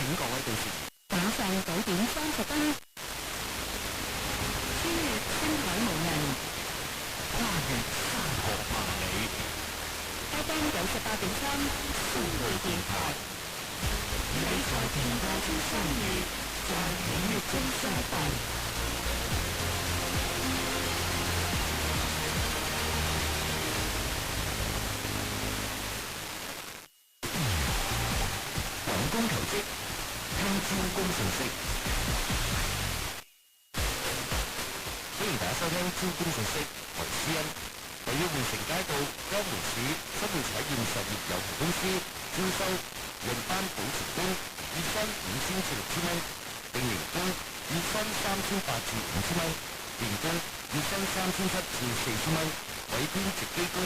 請各位到時。晚上9:30，穿越星海無垠，跨越山河萬里。FM 98.3，星匯電台，與你在電波中相遇，在喜悅中相伴。揾工求職，聽招工信息。歡迎大家收聽招工信息，我係思恩。位於換城街道江門市生活彩電實業有限公司招收輪班保全工，月薪5000至6000蚊；定年工月薪3800至5000蚊；年工月薪3700至4000蚊；委編直機工。